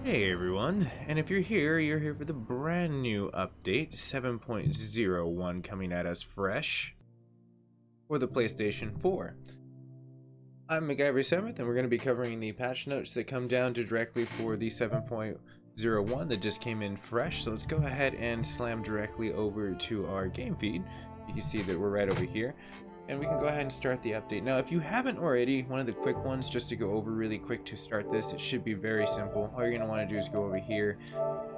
Hey everyone, and if you're here for the brand new update, 7.01 coming at us fresh for the PlayStation 4. I'm MacGyver7th, and we're going to be covering the patch notes that come down directly for the 7.01 that just came in fresh. So let's go ahead and slam directly over to our game feed. You can see that we're right over here. And we can go ahead and start the update. Now, if you haven't already, one of the quick ones, just to go over really quick to start this, it should be very simple. All you're going to want to do is go over here,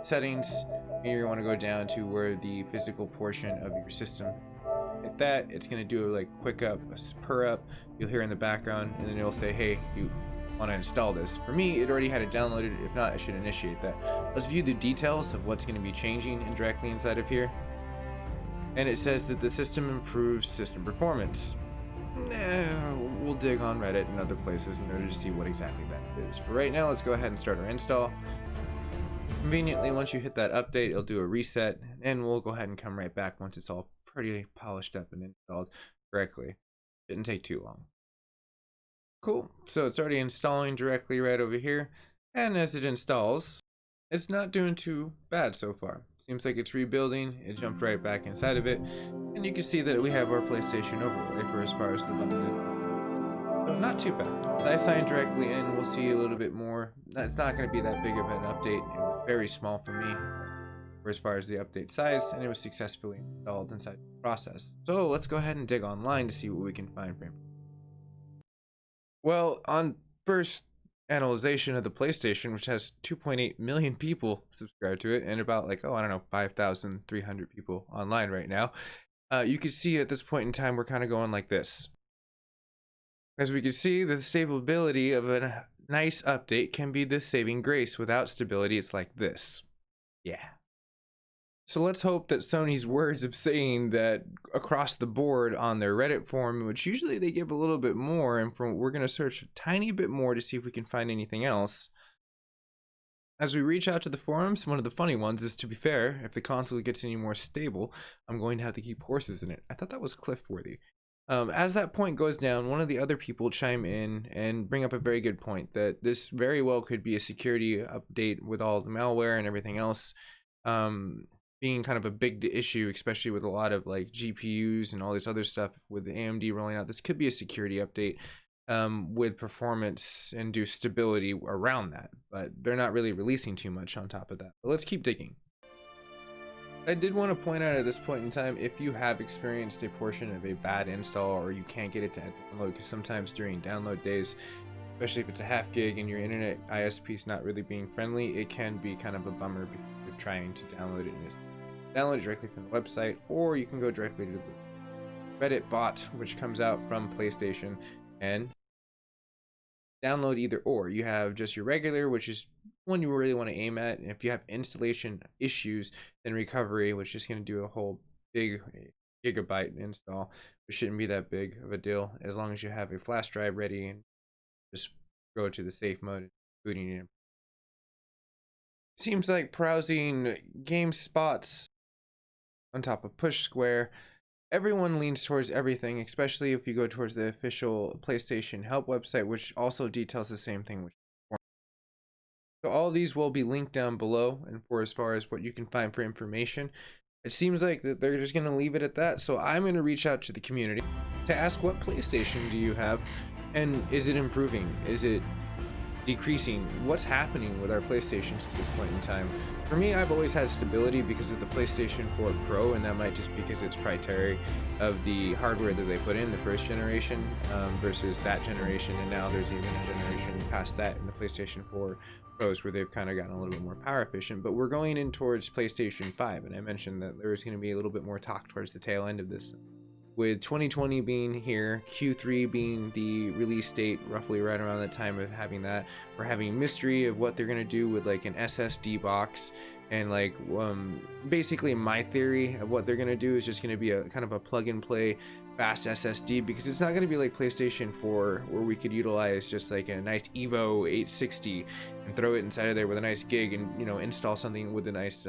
settings, and you're going to want to go down to where the physical portion of your system. Hit that, it's going to do like quick up, spur up, you'll hear in the background, and then it'll say, hey, you want to install this. For me, it already had it downloaded. If not, I should initiate that. Let's view the details of what's going to be changing directly inside of here. And it says that the system improves system performance. We'll dig on Reddit and other places in order to see what exactly that is. For right now, let's go ahead and start our install. Conveniently, once you hit that update, it'll do a reset, and we'll go ahead and come right back once it's all pretty polished up and installed correctly. Didn't take too long. Cool, so it's already installing directly right over here, and as it installs, it's not doing too bad so far. Seems like it's rebuilding. It jumped right back inside of it, and you can see that we have our PlayStation overlay for as far as the button. So not too bad. I signed directly in. We'll see a little bit more. It's not going to be that big of an update. It was very small for me for as far as the update size, and it was successfully installed inside the process. So let's go ahead and dig online to see what we can find for him. Well, on first analyzation of the PlayStation, which has 2.8 million people subscribed to it, and about like, oh, I don't know, 5,300 people online right now, you can see at this point in time we're kind of going like this. As we can see, the stability of a nice update can be the saving grace. Without stability, it's like this. Yeah. So let's hope that Sony's words of saying that across the board on their Reddit forum, which usually they give a little bit more, and we're going to search a tiny bit more to see if we can find anything else. As we reach out to the forums, one of the funny ones is, to be fair, if the console gets any more stable, I'm going to have to keep horses in it. I thought that was Cliff-worthy. As that point goes down, one of the other people chime in and bring up a very good point, that this very well could be a security update with all the malware and everything else. Being kind of a big issue, especially with a lot of like GPUs and all this other stuff with the AMD rolling out. This could be a security update with performance and do stability around that, but they're not really releasing too much on top of that. But let's keep digging. I did want to point out at this point in time, if you have experienced a portion of a bad install or you can't get it to download, because sometimes during download days, especially if it's a half gig and your internet ISP is not really being friendly, it can be kind of a bummer because you're trying to download it and just download it directly from the website, or you can go directly to the Reddit bot, which comes out from PlayStation, and download either or. You have just your regular, which is one you really want to aim at, and if you have installation issues, then recovery, which is going to do a whole big gigabyte install, which shouldn't be that big of a deal as long as you have a flash drive ready and just go to the safe mode, booting it in. Seems like browsing game spots on top of Push Square, everyone leans towards everything, especially if you go towards the official PlayStation help website, which also details the same thing. So all of these will be linked down below, and for as far as what you can find for information, it seems like that they're just going to leave it at that. So I'm going to reach out to the community to ask, what PlayStation do you have, and is it improving? Is it decreasing? What's happening with our PlayStations at this point in time? For me, I've always had stability because of the PlayStation 4 Pro, and that might just because it's proprietary of the hardware that they put in the first generation versus that generation, and now there's even a generation past that in the PlayStation 4 Pros where they've kind of gotten a little bit more power efficient. But we're going in towards PlayStation 5, and I mentioned that there's going to be a little bit more talk towards the tail end of this, with 2020 being here, Q3 being the release date, roughly right around the time of having that. We're having mystery of what they're going to do with like an SSD box, and like basically my theory of what they're going to do is just going to be a kind of a plug and play fast SSD, because it's not going to be like PlayStation 4 where we could utilize just like a nice Evo 860 and throw it inside of there with a nice gig and, you know, install something with a nice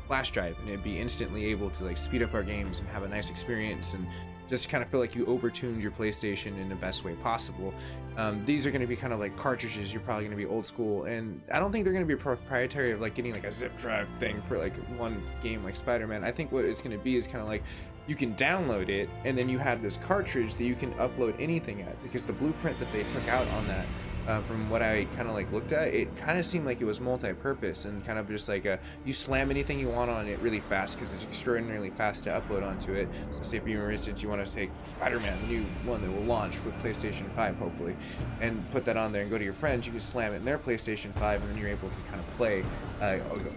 flash drive, and it'd be instantly able to like speed up our games and have a nice experience and just kind of feel like you overtuned your PlayStation in the best way possible. These are going to be kind of like cartridges. You're probably going to be old school, and I don't think they're going to be proprietary of like getting like a zip drive thing for like one game like Spider-Man. I think what it's going to be is kind of like you can download it, and then you have this cartridge that you can upload anything at, because the blueprint that they took out on that, from what I kind of like looked at, it kind of seemed like it was multi-purpose and kind of just like you slam anything you want on it really fast, because it's extraordinarily fast to upload onto it. So say for instance you want to take Spider-Man, the new one that will launch with PlayStation 5 hopefully, and put that on there and go to your friends, you can slam it in their PlayStation 5, and then you're able to kind of play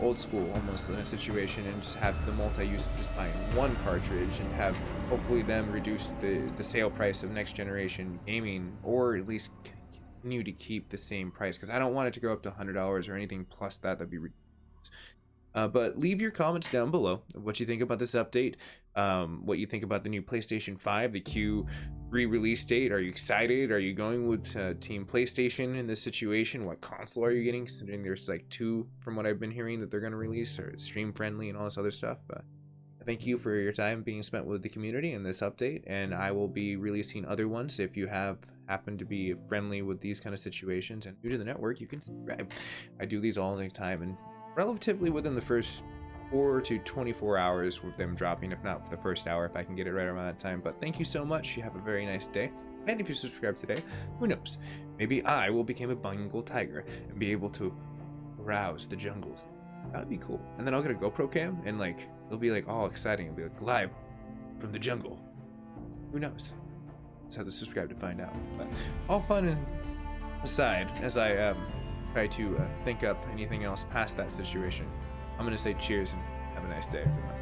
old school almost in a situation, and just have the multi-use of just buying one cartridge, and have hopefully them reduce the sale price of next generation gaming, or at least continue to keep the same price, because I don't want it to go up to $100 or anything plus that. That'd be ridiculous. But leave your comments down below of what you think about this update, what you think about the new PlayStation 5, the Q3 release date. Are you excited? Are you going with Team PlayStation in this situation? What console are you getting, considering there's like 2 from what I've been hearing that they're going to release, or stream friendly and all this other stuff. Thank you for your time being spent with the community in this update, and I will be releasing other ones. If you happen to be friendly with these kind of situations and new to the network, you can subscribe. I do these all the time, and relatively within the first 4 to 24 hours with them dropping, if not for the first hour, if I can get it right around that time. But thank you so much. You have a very nice day. And if you subscribe today, who knows? Maybe I will become a Bengal tiger and be able to browse the jungles. That would be cool. And then I'll get a GoPro cam, and like it'll be like all exciting. It'll be like live from the jungle. Who knows? Just have to subscribe to find out. But all fun and aside, as I try to think up anything else past that situation, I'm gonna say cheers and have a nice day, everyone.